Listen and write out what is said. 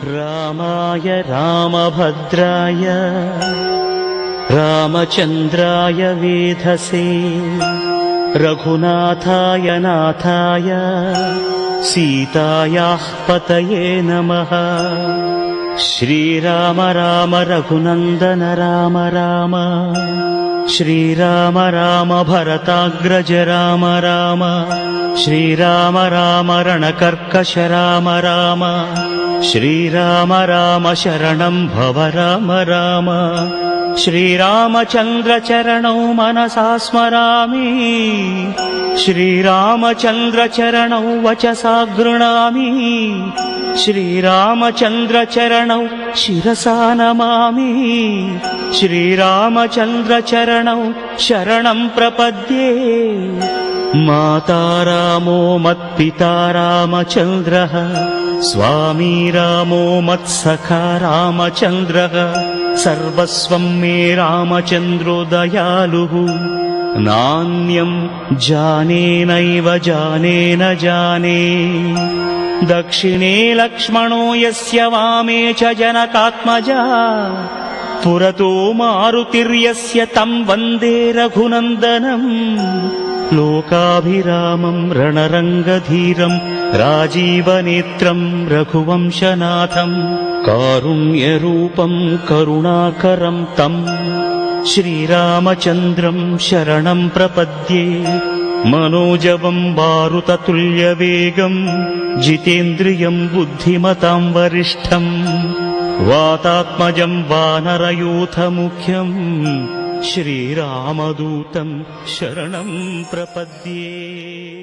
रामाय रामभद्राय रामचन्द्राय वेधसे रघुनाथाय नाथाय सीतायाः पतये नमः। श्रीराम राम रघुनन्दन राम राम श्रीराम राम भरताग्रज राम राम श्रीराम राम रणकर्कश राम राम श्रीराम राम शरणं भव राम राम। श्रीरामचन्द्र चरणौ मनसा स्मरामि श्रीरामचन्द्र चरणौ वचसा गृह्णामि श्रीरामचन्द्र चरणौ शिरसा नमामि श्रीरामचन्द्र चरणौ शरणं प्रपद्ये। माता रामो मत्पिता रामचन्द्रः स्वामी रामो मत्सखा रामचन्द्रः सर्वस्वं मे रामचन्द्रो दयालुः नान्यं जाने नैव जाने न जाने। दक्षिणे लक्ष्मणो यस्य वामे च जनकात्मजा पुरतो मारुतिर्यस्य तं वन्दे रघुनन्दनम्। लोकाभिरामं रणरङ्गधीरं राजीवनेत्रं रघुवंशनाथं कारुण्यरूपं करुणाकरं तं श्रीरामचन्द्रं शरणं प्रपद्ये। मनोजवं मारुततुल्यवेगं जितेन्द्रियं बुद्धिमतां वरिष्ठं वातात्मजं वानरयूथमुख्यं श्रीरामदूतं शरणं प्रपद्ये।